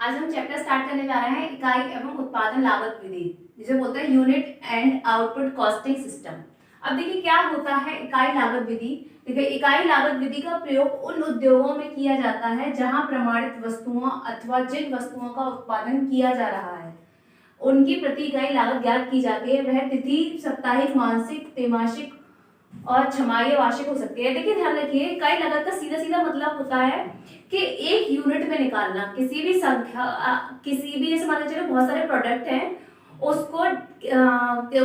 आज हम chapter start करने जा रहे हैं इकाई एवं उत्पादन लागत विधि, जिसे बोलते हैं unit and output costing system. अब देखिए क्या होता है इकाई लागत विधि। देखिए इकाई लागत विधि का प्रयोग उन उद्योगों में किया जाता है जहां प्रमाणित वस्तुओं अथवा जिन वस्तुओं का उत्पादन किया जा रहा है उनकी प्रति इकाई लागत ज्ञात की जाती है। वह तिथि साप्ताहिक, मासिक, त्रैमासिक और छमाही वार्षिक हो सकती है। देखिए ध्यान रखिए, इकाई लागत का सीधा सीधा मतलब होता है कि एक यूनिट में निकालना किसी भी संख्या, किसी भी, जैसे मान लीजिए बहुत सारे प्रोडक्ट हैं, उसको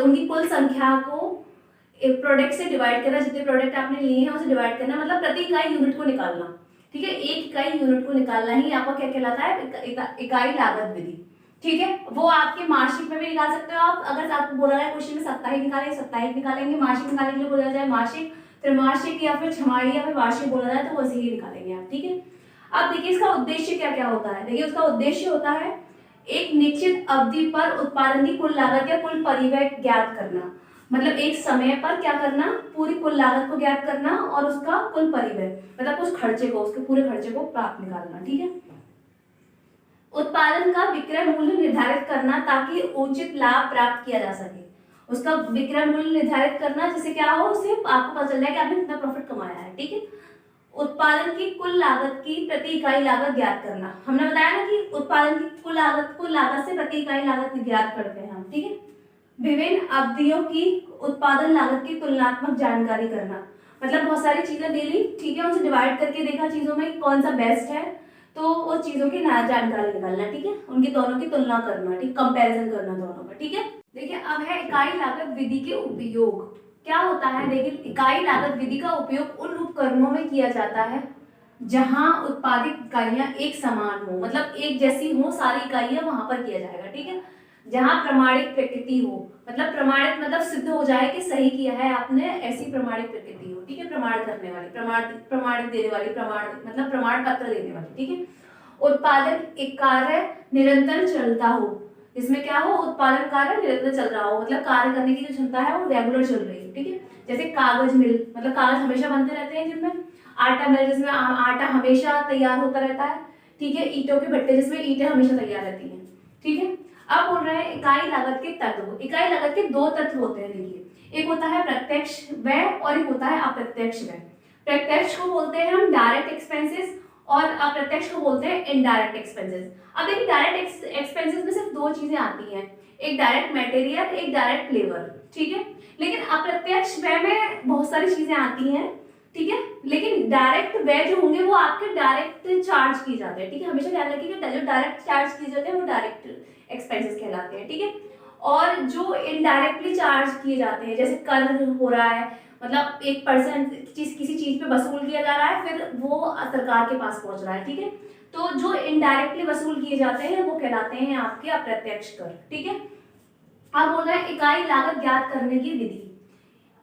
उनकी कुल संख्या को एक प्रोडक्ट से डिवाइड करना, जितने प्रोडक्ट आपने लिए हैं उसे डिवाइड करना, मतलब प्रति इकाई यूनिट को निकालना। ठीक है, एक इकाई यूनिट को निकालना ही आपका क्या कहलाता है, इकाई लागत विधि। ठीक है, वो आपके मासिक में भी निकाल सकते हो आप। अगर आपको बोला जाए क्वेश्चन में साप्ताहिक निकालेंगे साप्ताहिक निकालेंगे, मासिक निकालने के लिए बोला जाए मासिक, त्रैमासिक या फिर छमाही या फिर वार्षिक बोला जाए तो वैसे ही निकालेंगे आप। ठीक है, अब देखिए इसका उद्देश्य क्या क्या होता है। देखिए उसका उद्देश्य होता है एक निश्चित अवधि पर उत्पादन की कुल लागत या कुल परिव्यय ज्ञात करना, मतलब एक समय पर क्या करना, पूरी कुल लागत को ज्ञात करना और उसका कुल परिव्यय, मतलब उस खर्चे को, उसके पूरे खर्चे को प्राप्त निकालना। ठीक है, उत्पादन का विक्रय मूल्य निर्धारित करना ताकि उचित लाभ प्राप्त किया जा सके। उसका विक्रय मूल्य निर्धारित करना जिससे क्या हो, उससे आपको पता चल जाए कि आपने कितना प्रॉफिट कमाया है। ठीक है, उत्पादन की कुल लागत की प्रति इकाई लागत ज्ञात करना। हमने बताया ना कि उत्पादन की कुल लागत से प्रति इकाई लागत ज्ञात करते हैं हम। ठीक है, विभिन्न अवधियों की उत्पादन लागत की तुलनात्मक जानकारी करना, मतलब बहुत सारी चीजें ले ली, ठीक है, उनसे डिवाइड करके देखा चीजों में कौन सा बेस्ट है, तो वो चीजों की जानकारी निकालना। ठीक है, उनकी दोनों की तुलना करना, ठीक, कंपैरिजन करना दोनों का। ठीक है, देखिए अब है इकाई लागत विधि के उपयोग। क्या होता है, देखिए इकाई लागत विधि का उपयोग उन उपकरणों में किया जाता है जहां उत्पादित इकाइयां एक समान हो, मतलब एक जैसी हो सारी इकाइयां, वहां पर किया जाएगा। ठीक है, जहां प्रमाणित प्रकृति हो, मतलब प्रमाणित मतलब सिद्ध हो जाए कि सही किया है आपने, ऐसी प्रमाणित प्रकृति हो। ठीक है, प्रमाण करने वाली, प्रमाणित देने वाली, प्रमाण मतलब प्रमाण पत्र देने वाली। ठीक है, उत्पादन एक कार्य निरंतर चलता हो, इसमें क्या हो, उत्पादन कार्य निरंतर चल रहा हो, मतलब कार्य करने की जो क्षमता है वो रेगुलर चल रही है। ठीक है, जैसे कागज मिल, मतलब कागज हमेशा बनते रहते हैं जिनमें, आटा मिल जिसमें आटा हमेशा तैयार होता रहता है। ठीक है, ईंटों के भट्टे जिसमें ईंटें हमेशा तैयार रहती हैं। ठीक है, अब बोल रहे हैं इकाई लागत के तत्व। इकाई लागत के दो तत्व होते हैं। देखिए एक होता है प्रत्यक्ष व्यय और एक होता है अप्रत्यक्ष व्यय। प्रत्यक्ष को बोलते हैं हम डायरेक्ट एक्सपेंसेस और अप्रत्यक्ष को बोलते हैं इनडायरेक्ट एक्सपेंसेस। अब देखिए डायरेक्ट एक्सपेंसेस में सिर्फ दो चीजें आती हैं, एक डायरेक्ट मटेरियल, एक डायरेक्ट लेबर। ठीक है, लेकिन अप्रत्यक्ष व्यय में बहुत सारी चीजें आती हैं। ठीक है, लेकिन डायरेक्ट व्यय जो होंगे वो आपके डायरेक्ट चार्ज किए जाते हैं। ठीक है, हमेशा ध्यान रखिएगा, जो डायरेक्ट चार्ज किए जाते हैं वो डायरेक्ट एक्सपेंसेस कहलाते हैं। ठीक है, और जो इनडायरेक्टली चार्ज किए जाते हैं, जैसे कर हो रहा है, मतलब 1% किसी चीज पे वसूल किया जा रहा है, फिर वो सरकार के पास पहुंच रहा है। ठीक है, तो जो इनडायरेक्टली वसूल किए जाते हैं वो कहलाते हैं आपके अप्रत्यक्ष कर। ठीक है, अब बोल रहे हैं इकाई लागत ज्ञात करने की विधि।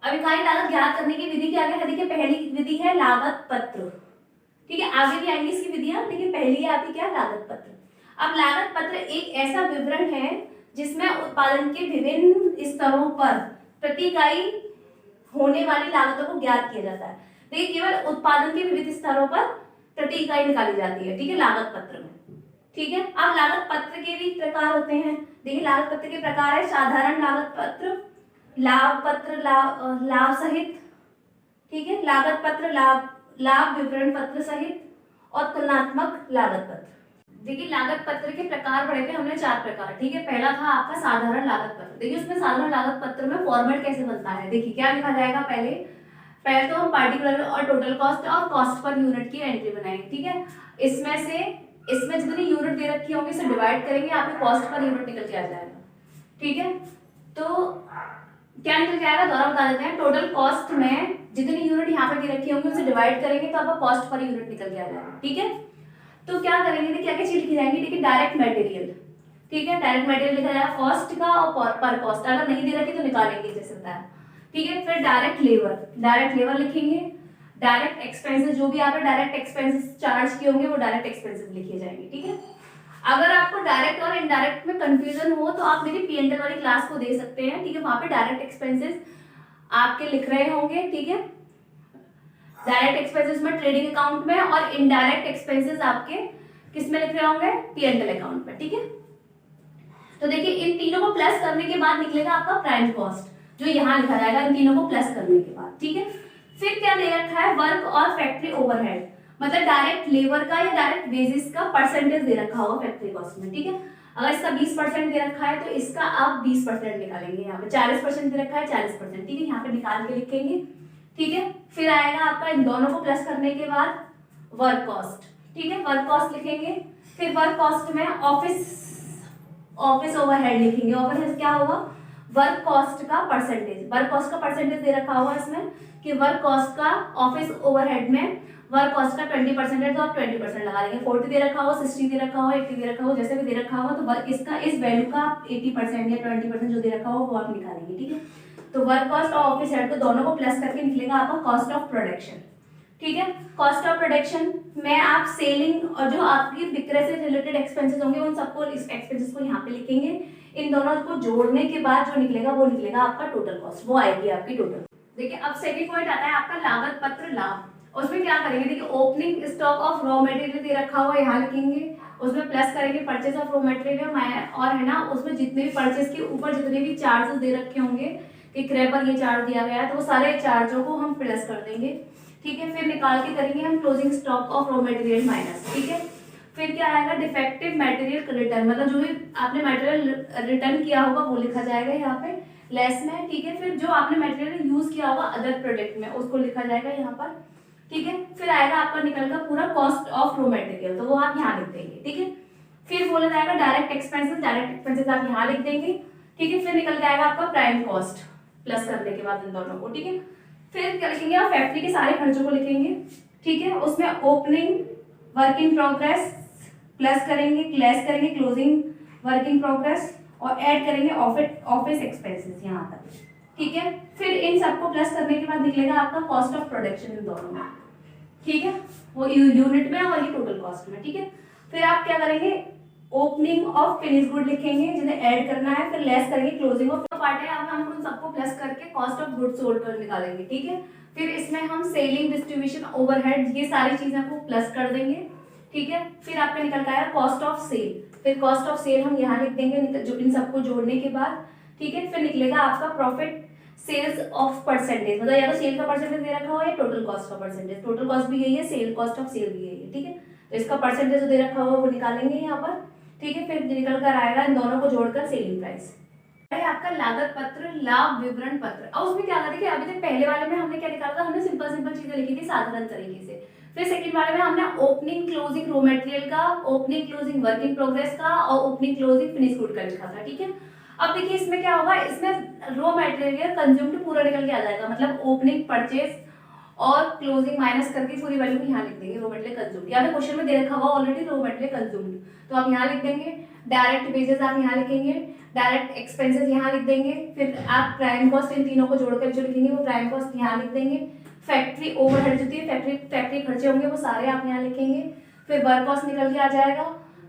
अब इकाई लागत ज्ञात करने की विधि क्या है, देखिए पहली विधि है लागत पत्र। ठीक है, आगे भी आएंगी इसकी विधियां, लेकिन पहली है आपकी क्या, लागत पत्र। अब लागत पत्र एक ऐसा विवरण है जिसमें उत्पादन के विभिन्न स्तरों पर प्रति इकाई होने वाली लागतों को ज्ञात किया जाता है। देखिए केवल उत्पादन के विविध स्तरों पर प्रति इकाई निकाली जाती है। ठीक है, लागत पत्र में। ठीक है, अब लागत पत्र के भी प्रकार होते हैं। देखिए लागत पत्र के प्रकार है साधारण लागत पत्र, लाभ पत्र, लाभ सहित, ठीक है, लागत पत्र, लाभ विवरण पत्र सहित, और तुलनात्मक लागत पत्र। देखिए लागत पत्र के प्रकार पढ़े थे हमने, 4 प्रकार। ठीक है, पहला था आपका साधारण लागत पत्र। देखिए उसमें साधारण लागत पत्र में फॉर्मेट कैसे बनता है, देखिए क्या लिखा जाएगा, पहले तो हम पार्टिकुलर और टोटल कॉस्ट और कॉस्ट पर यूनिट की एंट्री बनाएंगे। ठीक है, इसमें जितनी यूनिट दे रखी होंगी इसे डिवाइड करेंगे, आपके कॉस्ट पर यूनिट निकल के आ जाएगा। ठीक है, तो क्या निकल के आएगा, दोबारा बता देते हैं, टोटल कॉस्ट में जितनी यूनिट यहाँ पे दे रखी होंगी उसे डिवाइड करेंगे तो आपका कॉस्ट पर यूनिट निकल के आ जाएगा। ठीक है, तो क्या करेंगे, क्या क्या चीज लिखी जाएंगी, देखिए डायरेक्ट मटेरियल। ठीक है, डायरेक्ट मटेरियल लिखा जाएगा कॉस्ट का और पर कॉस्ट, अगर नहीं दे रखी तो निकालेंगे जैसे होता है। ठीक है, फिर डायरेक्ट लेबर लिखेंगे। डायरेक्ट एक्सपेंसेस, जो भी आपने डायरेक्ट एक्सपेंसेस चार्ज किए होंगे वो डायरेक्ट एक्सपेंसेस लिखे जाएंगे। ठीक है, अगर आपको डायरेक्ट और इनडायरेक्ट में कंफ्यूजन हो तो आप मेरी पीएनएल वाली क्लास को दे सकते हैं। ठीक है, वहां पे डायरेक्ट एक्सपेंसेस आपके लिख रहे होंगे। ठीक है, डायरेक्ट एक्सपेंसेस में ट्रेडिंग अकाउंट में, और इनडायरेक्ट एक्सपेंसेस आपके किस में लिख रहे होंगे, P&L अकाउंट में, ठीक है। तो देखिए इन तीनों को प्लस करने के बाद निकलेगा आपका प्राइम कॉस्ट, जो यहाँ लिखा जाएगा इन तीनों को प्लस करने के बाद, ठीक है। फिर क्या दे रखा है, वर्क और फैक्ट्री ओवरहेड, मतलब डायरेक्ट लेबर का या डायरेक्ट वेजेस का परसेंटेज दे रखा होगा फैक्ट्री कॉस्ट में, ठीक है। अगर इसका 20% दे रखा है तो इसका आप 20% निकालेंगे, यहाँ पे 40% दे रखा है 40%, ठीक है, यहाँ पे निकाल के लिखेंगे, ठीक है। फिर आएगा आपका इन दोनों को प्लस करने के बाद वर्क कॉस्ट, ठीक है, वर्क कॉस्ट लिखेंगे। फिर वर्क कॉस्ट में ऑफिस ओवरहेड लिखेंगे। ओवरहेड क्या होगा, वर्क कॉस्ट का परसेंटेज, वर्क कॉस्ट का परसेंटेज दे रखा होगा इसमें कि वर्क कॉस्ट का ऑफिस ओवरहेड में वर्क कॉस्ट का 20% है तो आप 20% लगा लेंगे। 40 दे रखा हो, 60 दे रखा हो, 80 दे रखा हो, जैसे भी दे रखा होगा तो वर्क इसका इस वैल्यू का 80% या 20% जो दे रखा हो वो आप निकालेंगे, ठीक है। तो वर्क कॉस्ट और ऑफिस हेड को दोनों को प्लस करके निकलेगा आपका कॉस्ट ऑफ प्रोडक्शन, ठीक है। कॉस्ट ऑफ प्रोडक्शन में आप सेलिंग और जो आपकी विक्रय से रिलेटेड एक्सपेंसेस होंगे उन सबको, इस एक्सपेंसेस को यहाँ पे लिखेंगे। इन दोनों को जोड़ने के बाद जो निकलेगा वो निकलेगा आपका टोटल कॉस्ट, वो आएगी आपकी टोटल। देखिए अब सेकंड पॉइंट आता है आपका लागत पत्र लाभ। उसमें क्या करेंगे, देखिए opening stock of raw material दे रखा हुआ यहाँ लिखेंगे, उसमें प्लस करेंगे परचेज ऑफ रॉ मटेरियल और है ना उसमें जितने भी परचेज के ऊपर जितने भी चार्जेस दे रखे होंगे कि क्रय पर ये चार्ज दिया गया है तो वो सारे चार्जों को हम प्लस कर देंगे, ठीक है। फिर निकाल के करेंगे हम closing stock of raw material minus, ठीक है। फिर क्या आएगा, डिफेक्टिव मटेरियल रिटर्न, मतलब जो भी आपने मटेरियल रिटर्न किया होगा वो लिखा जाएगा यहाँ पे लेस में, ठीक है। फिर जो आपने मटेरियल यूज किया होगा अदर प्रोडक्ट में उसको लिखा जाएगा यहाँ पर, ठीक है। फिर आएगा आपका निकल का पूरा कॉस्ट ऑफ रॉ मटेरियल, तो वो आप यहाँ लिख देंगे, ठीक है। फिर बोला जाएगा डायरेक्ट एक्सपेंसेस आप यहाँ लिख देंगे, ठीक है। फिर निकल के आएगा आपका प्राइम कॉस्ट प्लस करने के बाद इन दोनों को, ठीक है। फिर क्या लिखेंगे आप, फैक्ट्री के सारे खर्चों को लिखेंगे, ठीक है। उसमें opening work in progress plus करेंगे, लेस करेंगे क्लोजिंग वर्क इन प्रोग्रेस और ऐड करेंगे ऑफिस एक्सपेंसेस यहाँ तक, ठीक है। फिर इन सबको प्लस करने के बाद निकलेगा आपका कॉस्ट ऑफ प्रोडक्शन इन दोनों में, ठीक है, वो यूनिट में और ये टोटल कॉस्ट में, ठीक है। फिर आप क्या करेंगे, ओपनिंग ऑफ फिनिश गुड लिखेंगे जिन्हें ऐड करना है, फिर लेस करेंगे क्लोजिंग ऑफ पार्ट है, अब हम उन सबको प्लस करके कॉस्ट ऑफ गुड्स सोल्ड कर निकालेंगे, ठीक है। फिर इसमें हम सेलिंग डिस्ट्रीब्यूशन ओवरहेड ये सारी चीजें को प्लस कर देंगे, ठीक है। फिर आपका निकल का आया कॉस्ट ऑफ सेल, फिर कॉस्ट ऑफ सेल हम यहाँ लिख देंगे जो इन सबको जोड़ने के बाद, ठीक है। फिर निकलेगा आपका प्रॉफिट सेल्स ऑफ परसेंटेज, मतलब या तो सेल का परसेंटेज दे रखा हो या टोटल कॉस्ट का परसेंटेज, टोटल कॉस्ट भी यही है, सेल कॉस्ट ऑफ सेल भी यही है, ठीक है। तो इसका परसेंटेज जो दे रखा होगा वो निकालेंगे यहाँ पर, ठीक है। फिर निकल कर आएगा इन दोनों को जोड़कर सेलिंग प्राइस। आपका लागत पत्र, लाभ विवरण पत्र। और उसमें क्या देखिए अभी तक पहले वाले में हमने क्या निकाला था, हमने सिंपल चीजें लिखी थी साधारण तरीके से। फिर सेकंड वाले में हमने ओपनिंग क्लोजिंग रॉ मटेरियल का, opening closing work in progress का और ओपनिंग क्लोजिंग फिनिश गुड का लिखा था, ठीक है। अब देखिए इसमें क्या होगा, इसमें रॉ मटेरियल कंज्यूम्ड पूरा निकल के आ जाएगा, मतलब ओपनिंग परचेज और क्लोजिंग माइनस करके पूरी वैल्यू यहाँ लिख देंगे, रॉ मटेरियल कंज्यूम्ड। या फिर क्वेश्चन में दे रखा हुआ ऑलरेडी रॉ मटेरियल कंज्यूम्ड, तो आप यहाँ लिख देंगे। डायरेक्ट वेजेस आप यहाँ लिखेंगे, डायरेक्ट एक्सपेंसेस यहाँ लिख देंगे। फिर आप प्राइम कॉस्ट इन तीनों को जोड़कर जो लिखेंगे वो प्राइम कॉस्ट यहाँ लिख देंगे। फैक्ट्री ओवरहेड जो थी फैक्ट्री खर्चे होंगे वो सारे आप यहाँ लिखेंगे। फिर वर्क कॉस्ट निकल के आ जाएगा।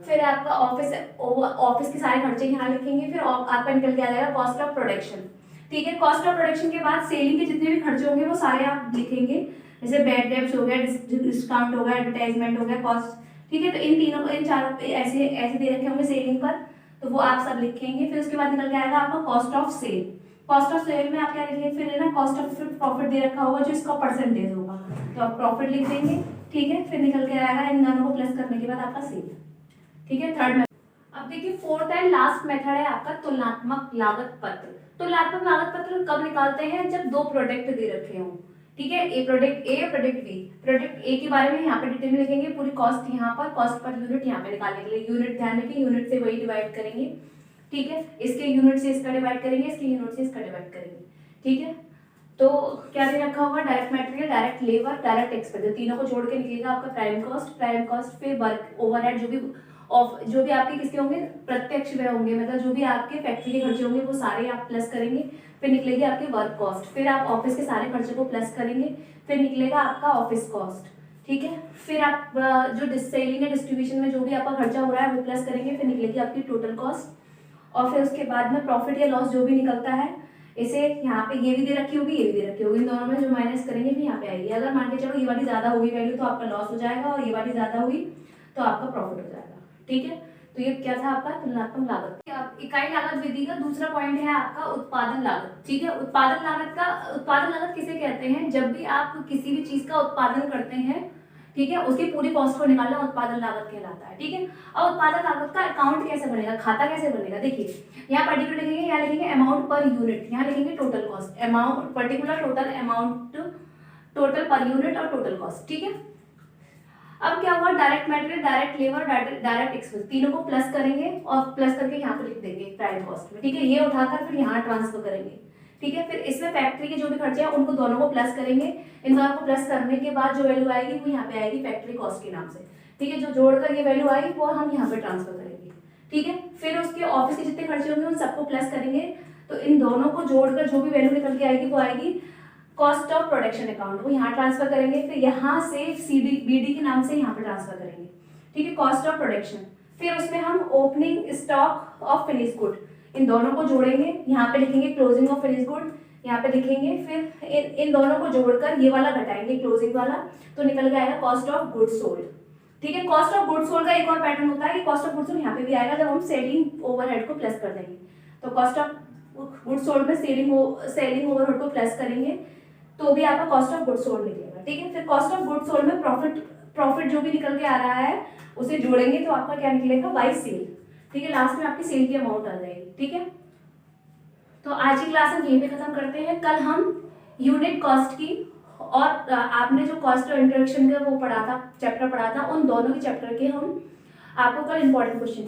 फिर आपका ऑफिस के सारे खर्चे यहाँ लिखेंगे। फिर आपका निकल के आ जाएगा कॉस्ट ऑफ प्रोडक्शन, ठीक है। कॉस्ट ऑफ प्रोडक्शन के बाद सेलिंग के जितने भी खर्चे होंगे वो सारे आप लिखेंगे, जैसे बैड डेब्ट्स हो गया, डिस्काउंट हो गया, एडवर्टाइजमेंट हो गया, कॉस्ट, ठीक है। तो इन तीनों को, इन चारों ऐसे दे रखे होंगे सेलिंग पर, तो वो आप सब लिखेंगे। फिर उसके बाद निकल के आएगा आपका cost of sale. Cost of sale में आप क्या लिखेंगे, फिर है ना कॉस्ट ऑफ प्रॉफिट दे रखा होगा जो इसका परसेंटेज होगा, तो आप प्रॉफिट लिख देंगे, ठीक है। फिर निकल के आएगा इन दोनों को प्लस करने के बाद आपका सेल, ठीक है। Third method. अब देखिए फोर्थ एंड लास्ट मेथड है आपका तुलनात्मक लागत पत्र। तुलनात्मक लागत पत्र कब निकालते हैं, जब दो प्रोडक्ट दे रखे हों, ठीक है। ए प्रोडक्ट बी। प्रोडक्ट ए के बारे में यहाँ पे डिटेल में लिखेंगे, पूरी कॉस्ट यहाँ पर, कॉस्ट पर यूनिट यहाँ पे निकालने के लिए यूनिट ध्यान रखिए, यूनिट से वही डिवाइड करेंगे, ठीक है। इसके यूनिट से इसका डिवाइड करेंगे, इसके यूनिट से इसका डिवाइड करेंगे, ठीक है। तो क्या दे रखा होगा, direct material, direct labour, direct expense, तीनों को जोड़ के निकलेगा आपका प्राइम कॉस्ट। फिर वर्क ओवरहेड जो भी आपके किसके होंगे, प्रत्यक्ष व्यय होंगे, मतलब जो भी आपके फैक्ट्री के खर्चे होंगे वो सारे आप प्लस करेंगे। फिर निकलेगी आपकी वर्क कॉस्ट। फिर आप ऑफिस के सारे खर्चे को प्लस करेंगे, फिर निकलेगा आपका ऑफिस कॉस्ट, ठीक है। फिर आप जो सेलिंग या डिस्ट्रीब्यूशन में जो भी आपका खर्चा हो रहा है वो प्लस करेंगे, फिर निकलेगी आपकी टोटल कॉस्ट। और फिर उसके बाद में प्रॉफिट या लॉस जो भी निकलता है, इसे यहाँ पे ये भी दे रखी होगी, ये भी दे रखी होगी, इन दोनों में जो माइनस करेंगे भी यहाँ पे आएगी। अगर मान के चलो ये वाली ज्यादा होगी वैल्यू तो आपका लॉस हो जाएगा, और ये वाली ज्यादा हुई तो आपका प्रॉफिट हो जाएगा। ठीक है, तो ये क्या था आपका तुलनात्मक लागत। अब इकाई लागत विधि का दूसरा पॉइंट है आपका उत्पादन लागत। ठीक है, उत्पादन लागत किसे कहते हैं? जब भी आप किसी भी चीज का उत्पादन करते हैं, ठीक है, उसकी पूरी कॉस्ट को निकालना उत्पादन लागत कहलाता है। ठीक है, अब उत्पादन लागत का अकाउंट कैसे बनेगा, खाता कैसे बनेगा? देखिए यहाँ पर्टिकुलर लिखेंगे, यहाँ लिखेंगे अमाउंट पर यूनिट, यहाँ लिखेंगे total cost, amount particular, total amount, total per unit और टोटल कॉस्ट। ठीक है, अब क्या हुआ, direct material, direct labour, direct expense, तीनों को प्लस करेंगे और प्लस करके यहाँ पे लिख देंगे प्राइम कॉस्ट में। ठीक है, ये उठाकर फिर यहाँ ट्रांसफर करेंगे। ठीक है, फिर इसमें फैक्ट्री के जो भी खर्चे हैं उनको दोनों को प्लस करेंगे। इन दोनों को प्लस करने के बाद जो वैल्यू आएगी वो यहाँ पे आएगी फैक्ट्री कॉस्ट के नाम से। ठीक है, जो जोड़कर ये वैल्यू आएगी वो हम यहाँ पे ट्रांसफर करेंगे। ठीक है, फिर उसके ऑफिस के जितने खर्चे होंगे उन सबको प्लस करेंगे, तो इन दोनों को जोड़कर जो भी वैल्यू निकल के आएगी वो आएगी कॉस्ट ऑफ प्रोडक्शन अकाउंट, वो यहाँ ट्रांसफर करेंगे। फिर यहाँ से बीडी के नाम से यहाँ पे ट्रांसफर करेंगे। ठीक है, कॉस्ट ऑफ प्रोडक्शन, फिर उसमें हम opening stock of finish good, इन दोनों को जोड़ेंगे, यहाँ पे लिखेंगे क्लोजिंग ऑफ फिनिश गुड, यहाँ पे लिखेंगे, फिर इन दोनों को जोड़कर ये वाला घटाएंगे क्लोजिंग वाला, तो निकल के आएगा कॉस्ट ऑफ गुड्स सोल्ड। ठीक है, कॉस्ट ऑफ गुड्स सोल्ड का एक और पैटर्न होता है कि कॉस्ट ऑफ गुड्स सोल्ड यहाँ पे भी आएगा जब हम सेलिंग ओवरहेड को प्लस कर देंगे। तो कॉस्ट ऑफ गुड्स सोल्ड में सेलिंग ओवरहेड को प्लस करेंगे तो भी आपका कॉस्ट ऑफ गुड्स सोल्ड निकलेगा। ठीक है, फिर कॉस्ट ऑफ गुड्स सोल्ड में प्रॉफिट जो भी निकल के आ रहा है उसे जोड़ेंगे तो आपका क्या निकलेगा, बाय सेल। ठीक है, लास्ट में आपकी सेल की अमाउंट आ जाएगी। ठीक है, तो आज की क्लास हम यहीं पे खत्म करते हैं। कल हम यूनिट कॉस्ट की और आपने जो कॉस्ट और इंट्रोडक्शन का वो पढ़ा था, चैप्टर पढ़ा था, उन दोनों के चैप्टर के हम आपको कल इंपॉर्टेंट क्वेश्चन